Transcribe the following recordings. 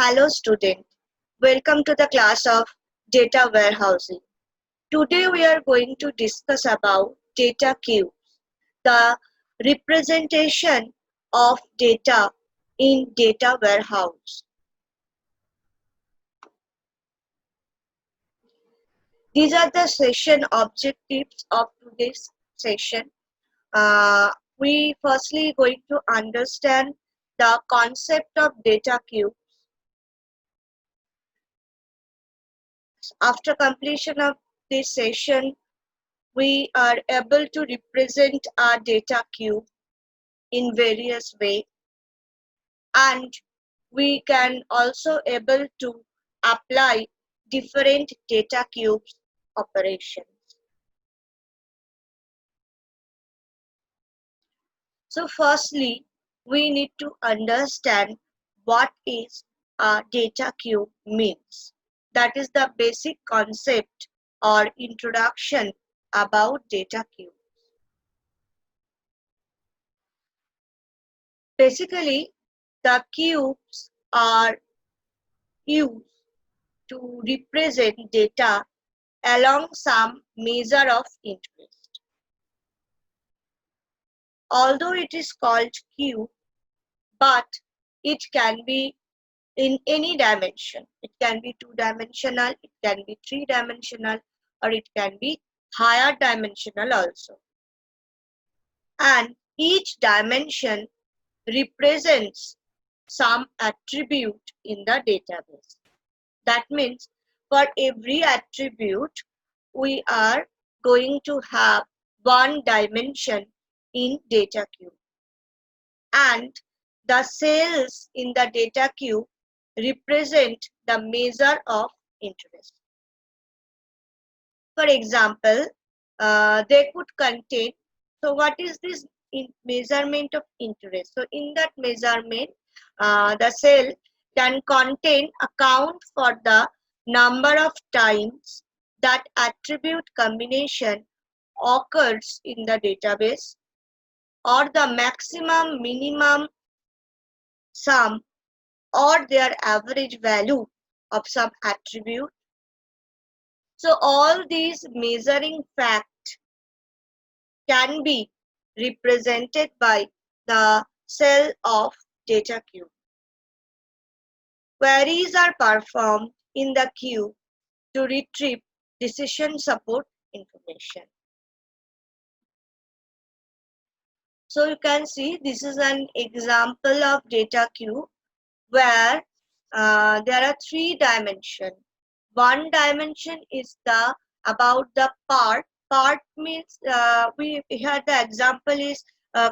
Hello student, welcome to the class of data warehousing. Today we are going to discuss about data cubes, the representation of data in data warehouse. These are the session objectives of today's session. We firstly going to understand the concept of data cube. After completion of this session, we are able to represent our data cube in various ways, and we can also able to apply different data cubes operations. So firstly, we need to understand what is a data cube means. That is the basic concept or introduction about data cube. Basically, the cubes are used to represent data along some measure of interest. Although it is called cube, but it can be in any dimension. It can be two-dimensional, it can be three-dimensional, or it can be higher dimensional also. And each dimension represents some attribute in the database. That means for every attribute, we are going to have one dimension in data cube. And the cells in the data cube represent the measure of interest. For example, they could contain, so what is this measurement of interest? So in that measurement, the cell can contain a count for the number of times that attribute combination occurs in the database, or the maximum minimum sum or their average value of some attribute. So all these measuring facts can be represented by the cell of data cube. Queries are performed in the queue to retrieve decision support information. So you can see this is an example of data cube where there are three dimensions. One dimension is the about the part. Part means we here the example is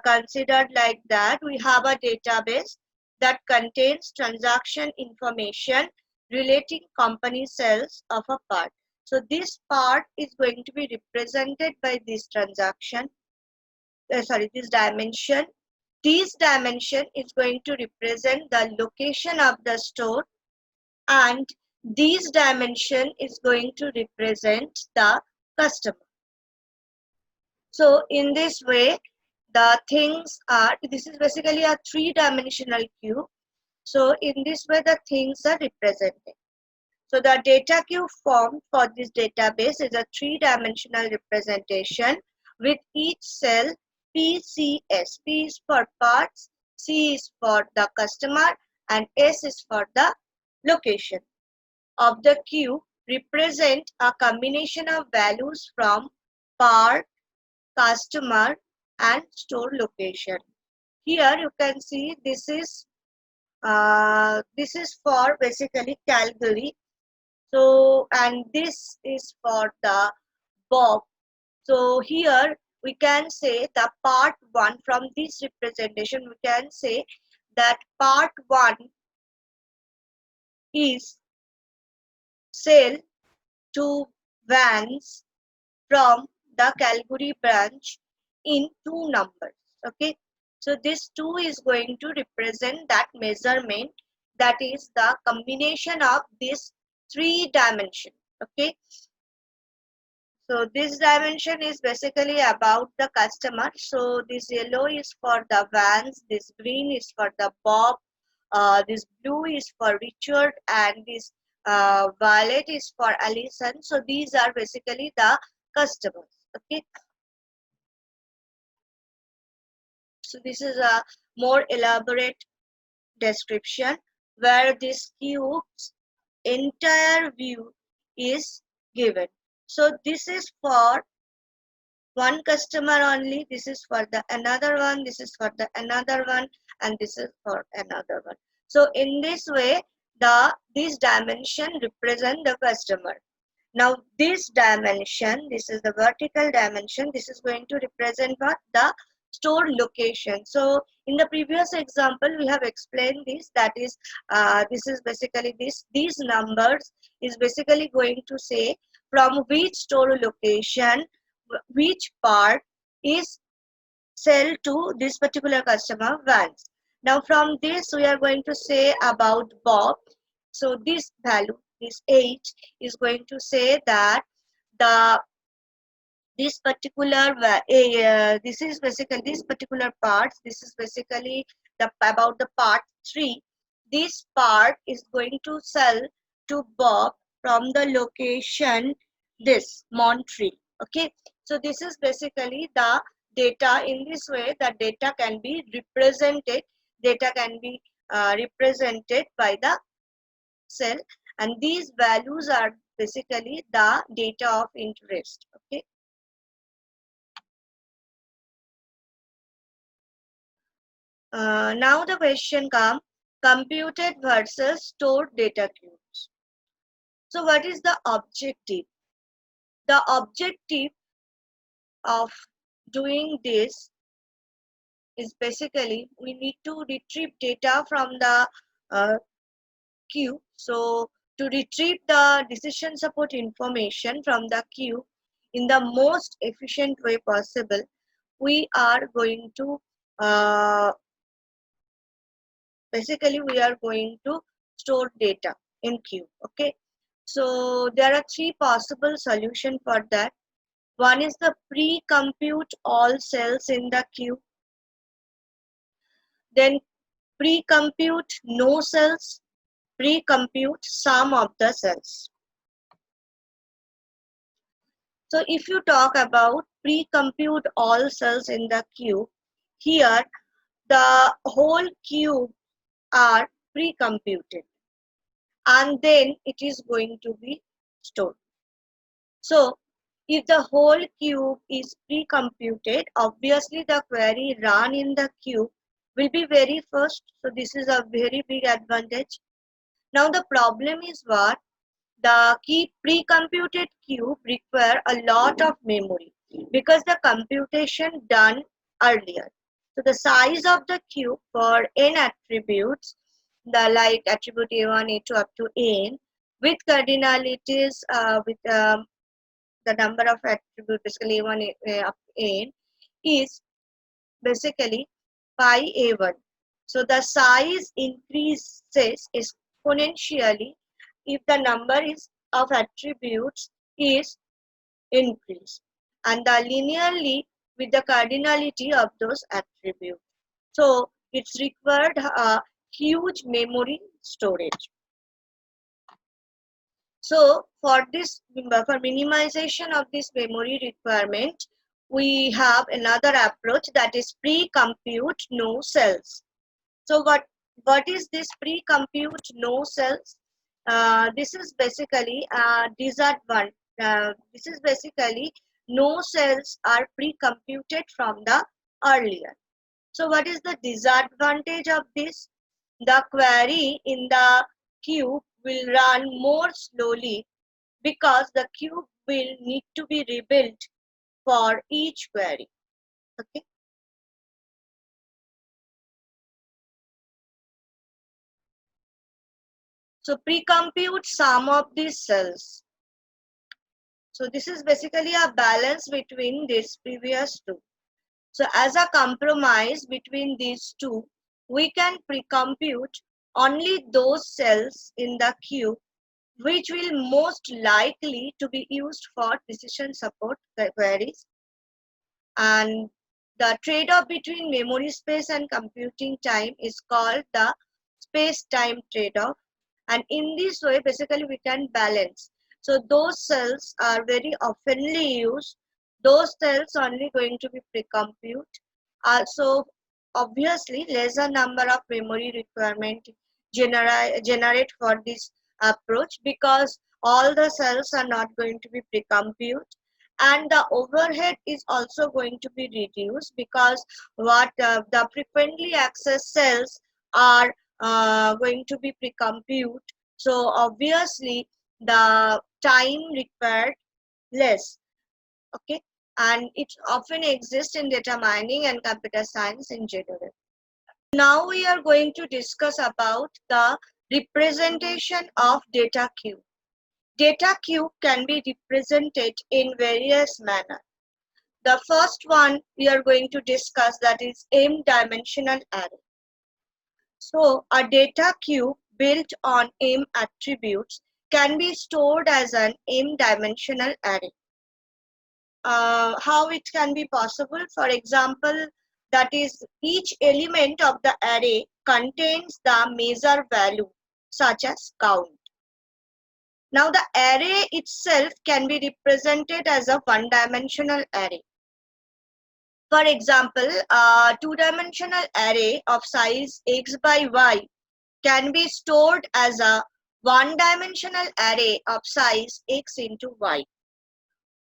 considered like that. We have a database that contains transaction information relating company sales of a part. So this part is going to be represented by this transaction. This dimension. This dimension is going to represent the location of the store, and this dimension is going to represent the customer. So in this way, the things are, this is basically a three-dimensional cube. So in this way, the things are represented. So the data cube formed for this database is a three-dimensional representation with each cell PCS. P is for parts, C is for the customer, and S is for the location of the cube represent a combination of values from part, customer, and store location. Here you can see this is for basically Calgary. So and this is for the Bob. So here we can say the part 1 from this representation, we can say that part 1 is sell to Vans from the Calgary branch in two numbers. Okay, so this 2 is going to represent that measurement, that is the combination of this three dimension. Okay, so this dimension is basically about the customer. So this yellow is for the Vans, this green is for the Bob, this blue is for Richard, and this violet is for Alison. So these are basically the customers. Okay. So this is a more elaborate description where this cube's entire view is given. So this is for one customer only, this is for the another one, this is for the another one, and this is for another one. So in this way, this dimension represent the customer. Now this dimension, this is the vertical dimension, this is going to represent what? The store location. So in the previous example we have explained this, that is this is basically these numbers is basically going to say from which store location which part is sell to this particular customer vans. Now from this we are going to say about Bob. So this value, this 8 is going to say that the this particular this is basically this particular parts, this is basically the about the part 3. This part is going to sell to Bob from the location this Montreal. Okay, so this is basically the data. In this way the data can be represented, data can be represented by the cell, and these values are basically the data of interest. Okay. Now the question comes, computed versus stored data cubes. So what is the objective? The objective of doing this is basically we need to retrieve data from the queue. So to retrieve the decision support information from the queue in the most efficient way possible, we are going to basically we are going to store data in queue. Okay, so there are three possible solutions for that. One is the pre-compute all cells in the queue, then pre-compute no cells, pre-compute sum of the cells. So if you talk about pre-compute all cells in the queue, here the whole queue are pre-computed and then it is going to be stored. So if the whole cube is pre-computed, obviously the query run in the queue will be very first. So this is a very big advantage. Now the problem is what? The key pre-computed cube require a lot of memory because the computation done earlier. So the size of the cube for n attributes, the like attribute a1, a2 up to n, with cardinalities with the number of attributes basically a1 up to n is basically pi a1. So the size increases exponentially if the number is of attributes is increased and the linearly with the cardinality of those attributes. So it's required a huge memory storage. So for this, for minimization of this memory requirement, we have another approach, that is pre-compute no cells. So what is this pre-compute no cells? This is basically disadvantage. This is basically no cells are pre-computed from the earlier. So what is the disadvantage of this? The query in the queue will run more slowly because the queue will need to be rebuilt for each query. Okay. So pre-compute sum of these cells. So this is basically a balance between these previous two. So as a compromise between these two, we can pre-compute only those cells in the queue which will most likely to be used for decision support queries. And the trade-off between memory space and computing time is called the space-time trade-off, and in this way basically we can balance. So those cells are very oftenly used, those cells only going to be pre-compute. So obviously lesser number of memory requirement generate for this approach, because all the cells are not going to be pre-compute, and the overhead is also going to be reduced, because what the frequently accessed cells are going to be pre-compute. So obviously the time required less. Okay, and it often exists in data mining and computer science in general. Now we are going to discuss about the representation of data queue. Data queue can be represented in various manners. The first one we are going to discuss, that is m-dimensional array. So a data queue built on m attributes can be stored as an m-dimensional array. How it can be possible? For example, that is each element of the array contains the measure value such as count. Now the array itself can be represented as a one-dimensional array. For example, a two-dimensional array of size x by y can be stored as a one-dimensional array of size x into y,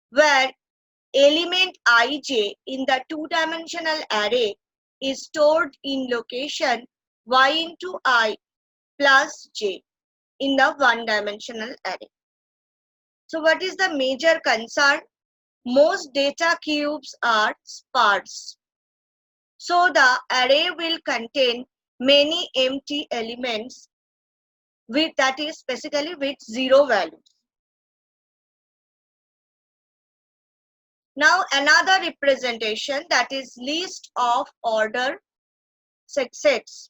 where element ij in the two-dimensional array is stored in location y into I plus j in the one-dimensional array. So what is the major concern? Most data cubes are sparse. So the array will contain many empty elements with, that is basically with zero values. Now another representation, that is list of order sets.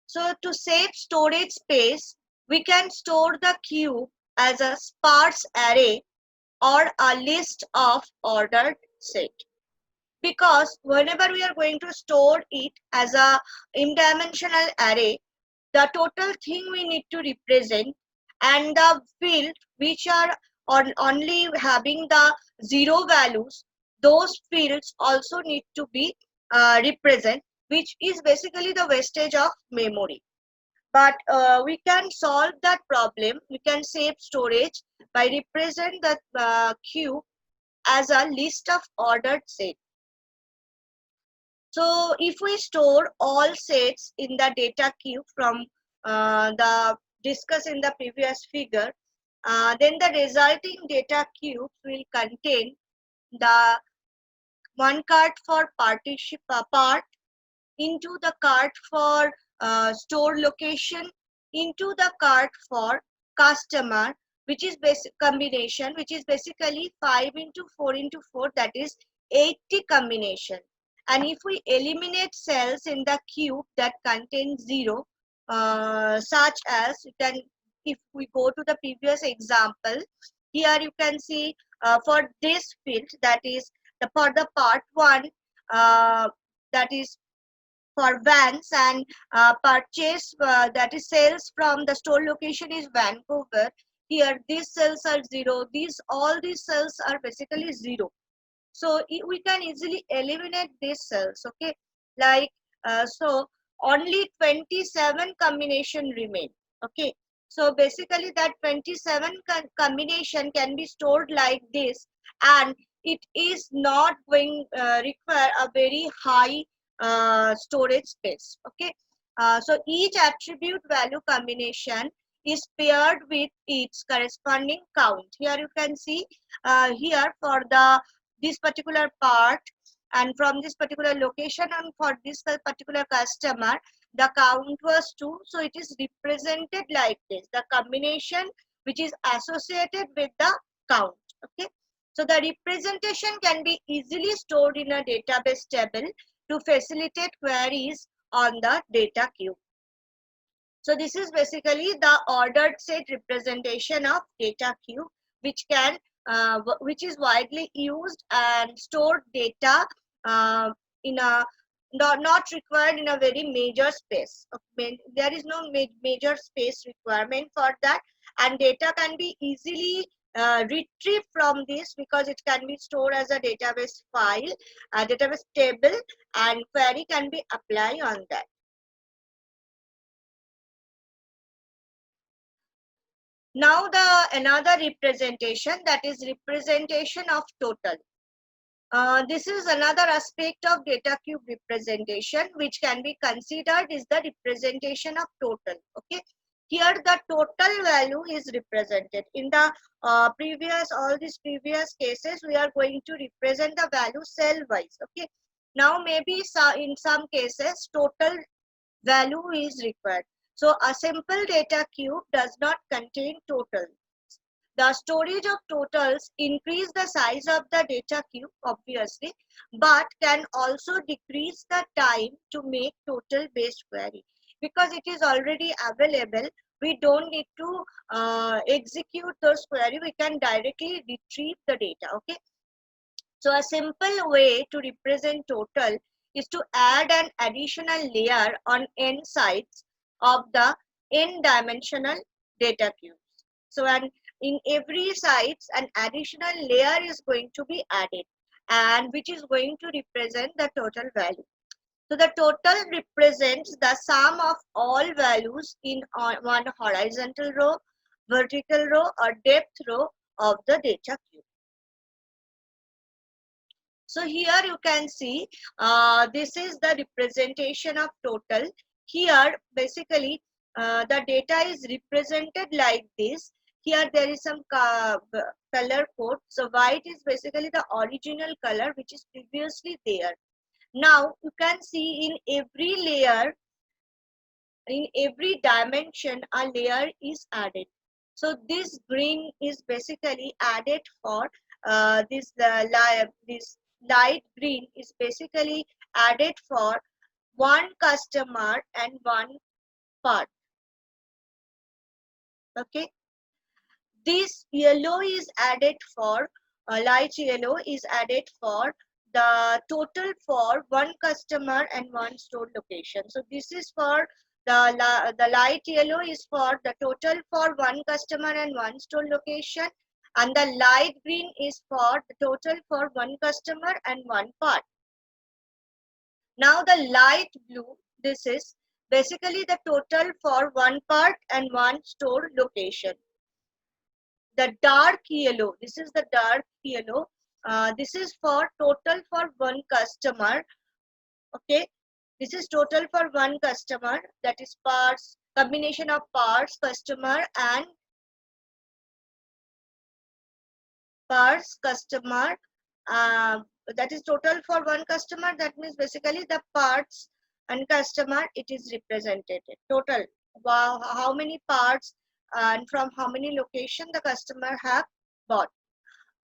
So to save storage space, we can store the cube as a sparse array or a list of ordered set. Because whenever we are going to store it as a m-dimensional array, the total thing we need to represent and the field which are only having the zero values, those fields also need to be represent, which is basically the wastage of memory. But we can solve that problem. We can save storage by represent the queue as a list of ordered set. So if we store all sets in the data queue from the discussed in the previous figure, then the resulting data queue will contain the one card for partition part, into the card for store location, into the card for customer, which is basic combination, which is basically 5 into 4 into 4, that is 80 combination. And if we eliminate cells in the cube that contain 0, such as you can, if we go to the previous example, here you can see for this field, that is for the part 1, that is for vans, and purchase, that is sales from the store location is Vancouver. Here these cells are 0, all these cells are basically 0. So we can easily eliminate these cells. Okay, like so only 27 combination remain. Okay, so basically that 27 combination can be stored like this, and it is not going require a very high storage space. Okay, so each attribute value combination is paired with its corresponding count. Here you can see here for the this particular part, and from this particular location, and for this particular customer the count was 2, so it is represented like this, the combination which is associated with the count. Okay, so the representation can be easily stored in a database table to facilitate queries on the data queue. So this is basically the ordered set representation of data queue, which can which is widely used and stored data in a not required in a very major space. Okay, there is no major space requirement for that, and data can be easily retrieved from this because it can be stored as a database file, a database table, and query can be applied on that. Now the another representation, that is representation of total. This is another aspect of data cube representation which can be considered is the representation of total. Okay, here the total value is represented. In the all these previous cases, we are going to represent the value cell wise. Okay, now maybe in some cases total value is required. So a simple data cube does not contain total. The storage of totals increase the size of the data cube obviously, but can also decrease the time to make total based query. Because it is already available, we don't need to execute those query, we can directly retrieve the data. Okay, so a simple way to represent total is to add an additional layer on n sides of the n dimensional data cube. So in every sites an additional layer is going to be added, and which is going to represent the total value. So the total represents the sum of all values in one horizontal row, vertical row, or depth row of the data cube. So here you can see this is the representation of total. Here basically the data is represented like this. Here there is some color code. So white is basically the original color which is previously there. Now you can see in every layer, in every dimension, a layer is added. So this green is basically added for this light green is basically added for one customer and one part. Okay, this yellow is added for light yellow is added for the total for one customer and one store location. So this is for the light yellow is for the total for one customer and one store location, and the light green is for the total for one customer and one part. Now the light blue, this is basically the total for one part and one store location. The dark yellow, this is the dark yellow, this is for total for one customer. Okay, this is total for one customer, that is parts, combination of parts, customer, and parts, customer, that is total for one customer. That means basically the parts and customer, it is represented total. Wow, how many parts and from how many location the customer have bought.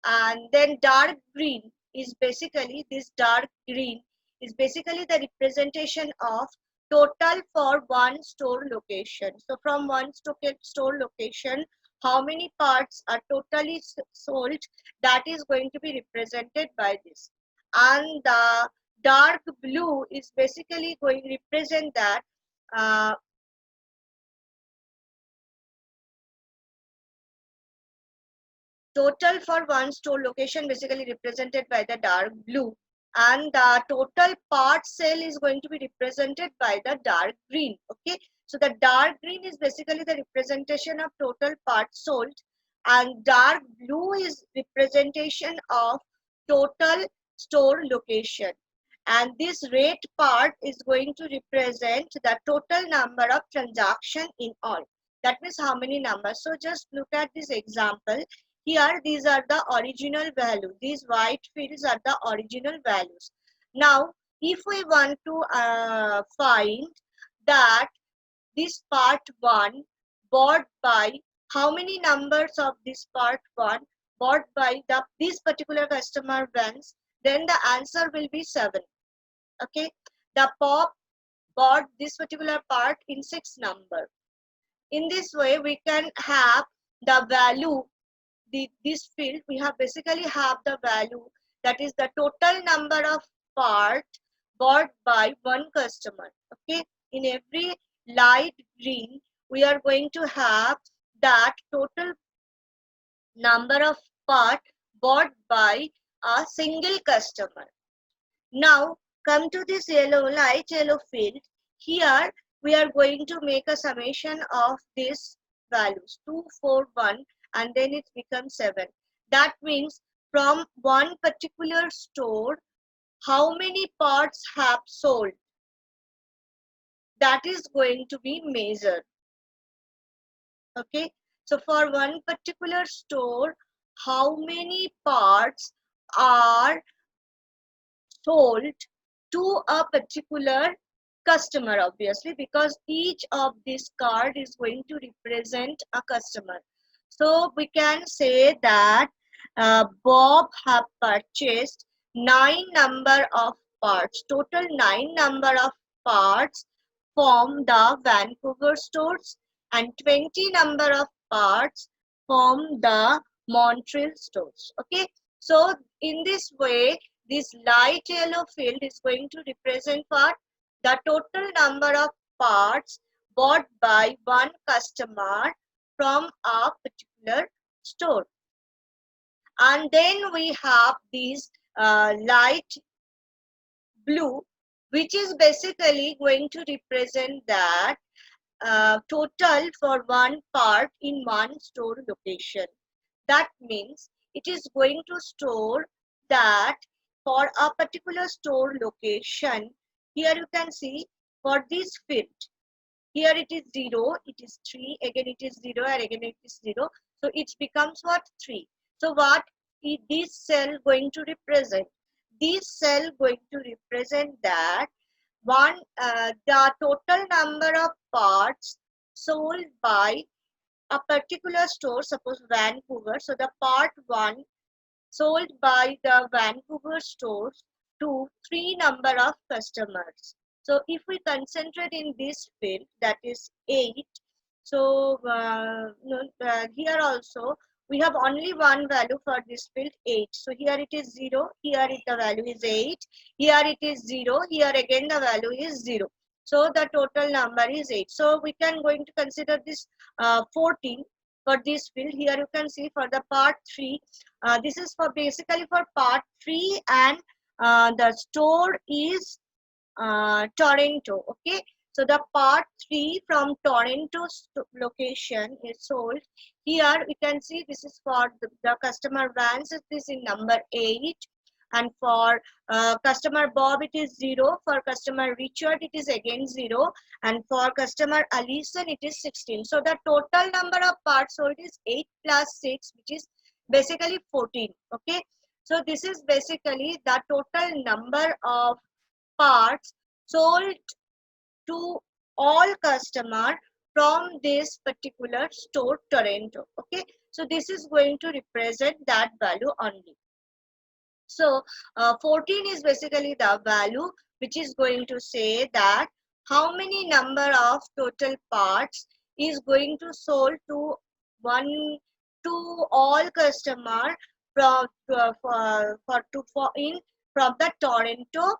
And then dark green is basically, this dark green is basically the representation of total for one store location. So from one store location, how many parts are totally sold, that is going to be represented by this. And the dark blue is basically going to represent that total for one store location, basically represented by the dark blue, and the total part sale is going to be represented by the dark green. Okay, so the dark green is basically the representation of total parts sold, and dark blue is representation of total store location, and this red part is going to represent the total number of transaction in all. That means how many numbers. So just look at this example. Here these are the original value, these white fields are the original values. Now if we want to find that this part 1 bought by how many numbers of this part 1 bought by this particular customer once, then the answer will be 7. Okay, the pop bought this particular part in 6 number. In this way we can have the value, this field we have basically have the value, that is the total number of part bought by one customer. Okay, in every light green we are going to have that total number of part bought by a single customer. Now come to this yellow, light yellow field. Here we are going to make a summation of these values 2, 4, 1, and then it becomes 7. That means from one particular store how many parts have sold, that is going to be measured. Okay, so for one particular store how many parts are sold to a particular customer, obviously, because each of this card is going to represent a customer. So we can say that Bob have purchased 9 number of parts, total 9 number of parts from the Vancouver stores and 20 number of parts from the Montreal stores. Okay, so in this way this light yellow field is going to represent what? The total number of parts bought by one customer from a particular store. And then we have this light blue, which is basically going to represent that total for one part in one store location. That means it is going to store that for a particular store location. Here you can see for this field, here it is 0, it is 3, again it is 0, and again it is 0. So it becomes what? 3. So what is this cell going to represent? This cell going to represent that the total number of parts sold by a particular store, suppose Vancouver. So the part 1 sold by the Vancouver stores to 3 number of customers. So if we concentrate in this field, that is 8. So here also we have only one value for this field, 8. So here it is 0, here the value is 8, here it is 0, here again the value is 0. So the total number is 8. So we can going to consider this 14 for this field. Here you can see for the part 3, this is for basically for part 3, and the store is Toronto. Okay, so the part 3 from Toronto location is sold. Here we can see this is for the customer Vance, it is in number 8, and for customer Bob it is 0, for customer Richard it is again 0, and for customer Alison it is 16. So the total number of parts sold is 8 plus 6, which is basically 14. Okay, so this is basically the total number of parts sold to all customer from this particular store Toronto. Okay, so this is going to represent that value only. So 14 is basically the value which is going to say that how many number of total parts is going to sold to all customer from from the Toronto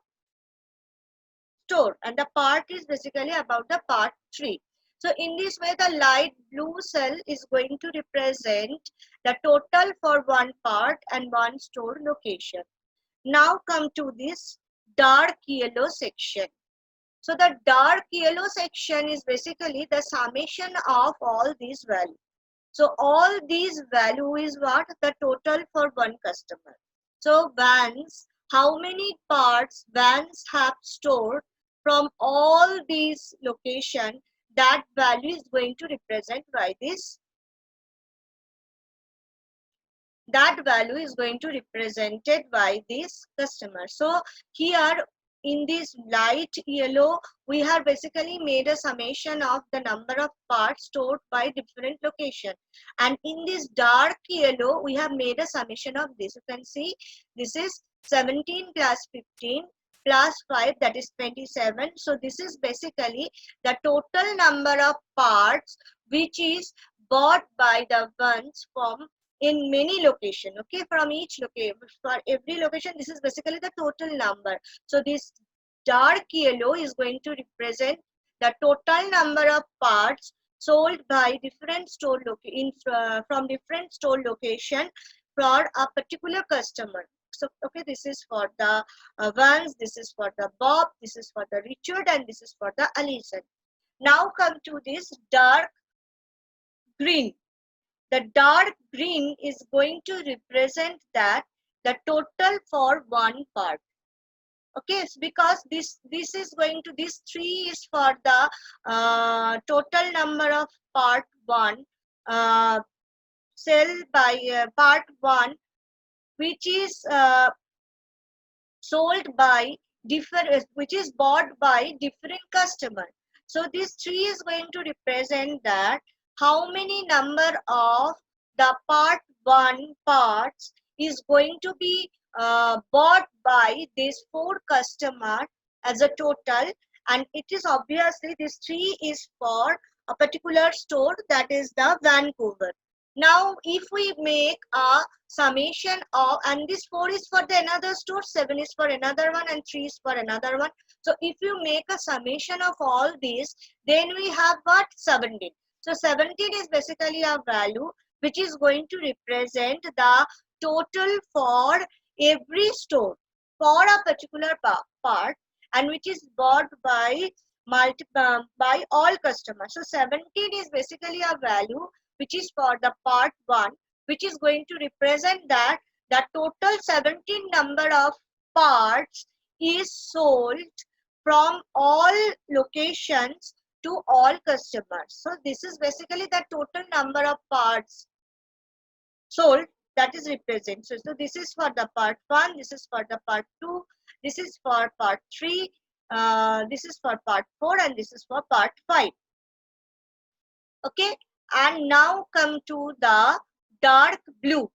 store, and the part is basically about the part 3. So in this way the light blue cell is going to represent the total for one part and one store location. Now come to this dark yellow section. So the dark yellow section is basically the summation of all these values. So all these value is what? The total for one customer. So Vans, how many parts Vans have stored from all these locations, that value is going to represent by this. That value is going to represented by this customer. So here in this light yellow we have basically made a summation of the number of parts stored by different location, and in this dark yellow we have made a summation of this. You can see this is 17 plus 15 plus 5, that is 27. So this is basically the total number of parts which is bought by the ones from in many location. Okay, from each location, for every location, this is basically the total number. So this dark yellow is going to represent the total number of parts sold by different store from different store location for a particular customer. So, okay, this is for the Vance, this is for the Bob, this is for the Richard, and this is for the Alison. Now come to this dark green. The dark green is going to represent that the total for one part. Okay, because this is going to, this 3 is for the total number of part 1 sell by part 1, which is sold by different, which is bought by different customer. So this 3 is going to represent that how many number of the part 1 parts is going to be bought by this 4 customer as a total, and it is obviously this 3 is for a particular store, that is the Vancouver. Now if we make a summation of, and this 4 is for the another store, 7 is for another one, and 3 is for another one. So if you make a summation of all these, then we have what? 17. So 17 is basically a value which is going to represent the total for every store for a particular part, and which is bought by by all customers. So 17 is basically a value which is for the part 1, which is going to represent that the total 17 number of parts is sold from all locations to all customers. So this is basically the total number of parts sold that is represented. So this is for the part 1, this is for the part 2, this is for part 3, this is for part 4, and this is for part 5. Okay, and now come to the dark blue.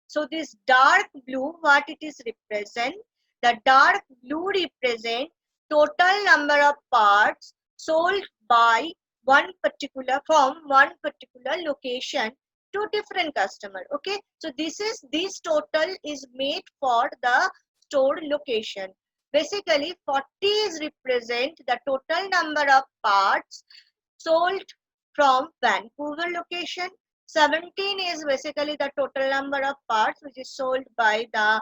So this dark blue, what it is represent? The dark blue represent total number of parts sold by one particular, from one particular location to different customer. Okay, so this total is made for the store location. Basically 40 is represent the total number of parts sold from Vancouver location. 17 is basically the total number of parts which is sold by the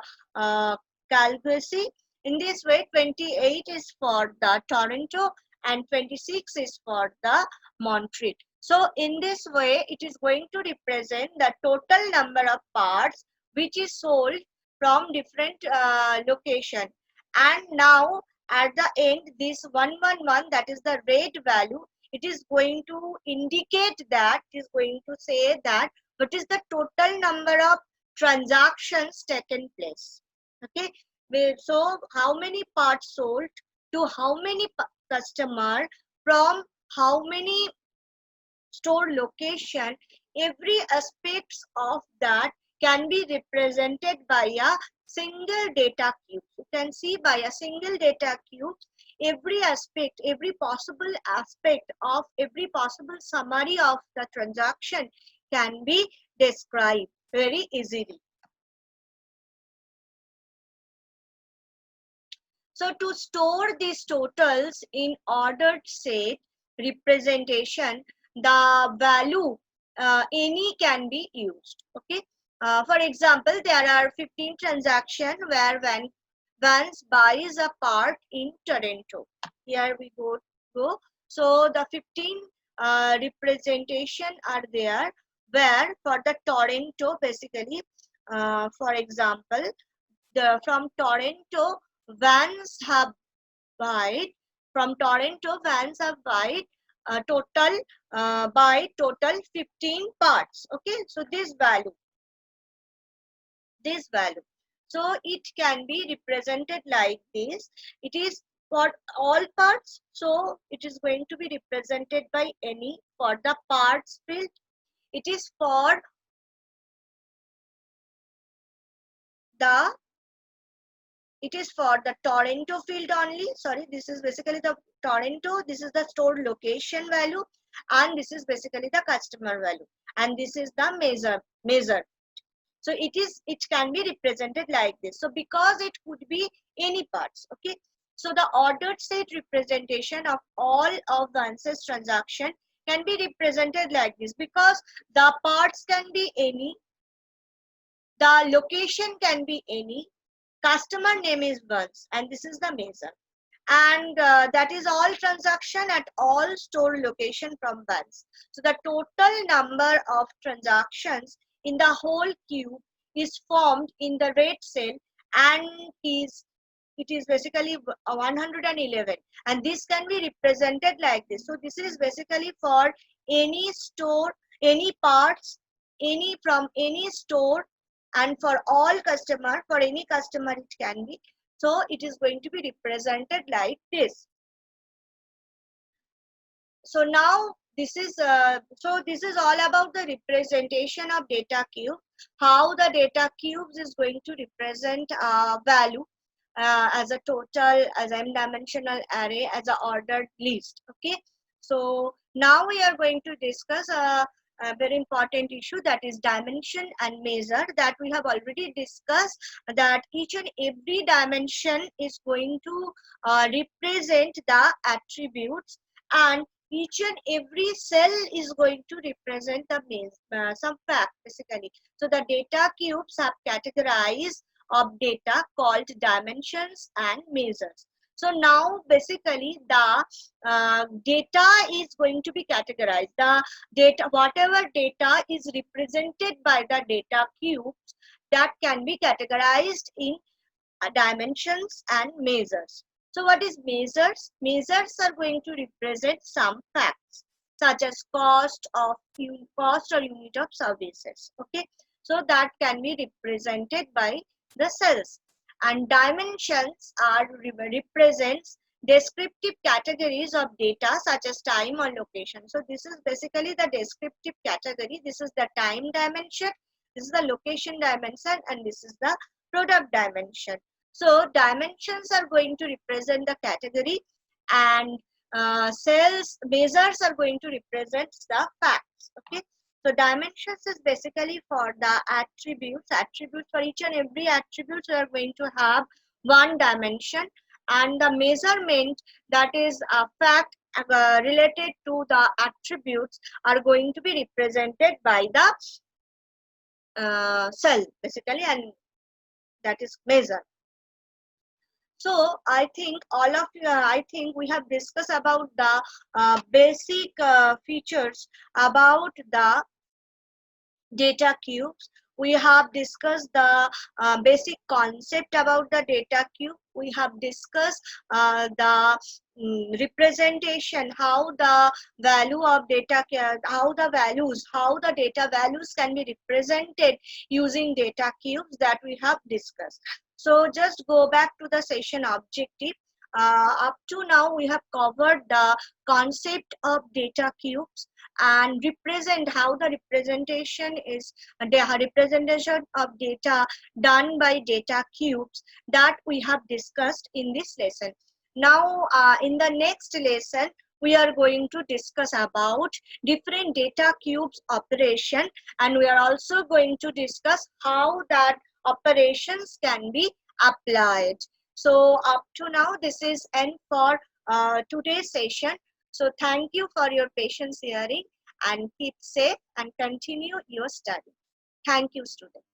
Calgary. In this way, 28 is for the Toronto and 26 is for the Montreal. So in this way, it is going to represent the total number of parts which is sold from different location. And now at the end, this 111, that is the red value, it is going to indicate that, it is going to say that what is the total number of transactions taken place. Okay, so how many parts sold to how many customer from how many store location, every aspects of that can be represented by a single data cube. You can see by a single data cube, every aspect, every possible aspect of every possible summary of the transaction can be described very easily. So to store these totals in ordered set representation, the value any can be used. Okay. For example, there are 15 transactions where Vance buys a part in Toronto. Here we go. So the 15 representation are there, where for the Toronto, basically, for example, from Toronto, Vance have buy from Toronto, Vance have buy total by total 15 parts. Okay, so this value. So it can be represented like this. It is for all parts. So it is going to be represented by any. For the parts field, it is for the Toronto field only. Sorry, this is basically the Toronto. This is the store location value, and this is basically the customer value, and this is the measure. So it can be represented like this. So because it could be any parts. Okay. So the ordered state representation of all of Vance's transaction can be represented like this, because the parts can be any, the location can be any, customer name is Vance, and this is the measure. And that is all transaction at all store location from Vance. So the total number of transactions in the whole queue is formed in the red cell, and it is basically 111, and this can be represented like this. So this is basically for any store, any parts, any from any store, and for all customer, for any customer it can be. So it is going to be represented like this. So now this is all about the representation of data cube, how the data cubes is going to represent value as a total, as m dimensional array, as a ordered list. Okay, so now we are going to discuss a very important issue, that is dimension and measure, that we have already discussed, that each and every dimension is going to represent the attributes, and each and every cell is going to represent the some fact basically. So the data cubes have categorized of data called dimensions and measures. So now basically the data is going to be categorized. The data, whatever data is represented by the data cubes, that can be categorized in dimensions and measures. So what is measures? Measures are going to represent some facts such as cost or unit of services. Okay, so that can be represented by the cells. And dimensions are represents descriptive categories of data such as time or location. So this is basically the descriptive category. This is the time dimension, this is the location dimension, and this is the product dimension. So dimensions are going to represent the category, and cells, measures are going to represent the facts. Okay, so dimensions is basically for the attributes. Attributes, for each and every attribute we are going to have one dimension, and the measurement, that is a fact related to the attributes, are going to be represented by the cell basically, and that is measure. So I think all of I think we have discussed about the basic features about the data cubes. We have discussed the basic concept about the data cube. We have discussed the representation, how the value of data, how the data values can be represented using data cubes, that we have discussed. So just go back to the session objective. Up to now we have covered the concept of data cubes and represent how the representation is, the representation of data done by data cubes, that we have discussed in this lesson. Now in the next lesson we are going to discuss about different data cubes operation, and we are also going to discuss how that operations can be applied. So up to now this is end for today's session. So thank you for your patience hearing, and keep safe and continue your study. Thank you, students.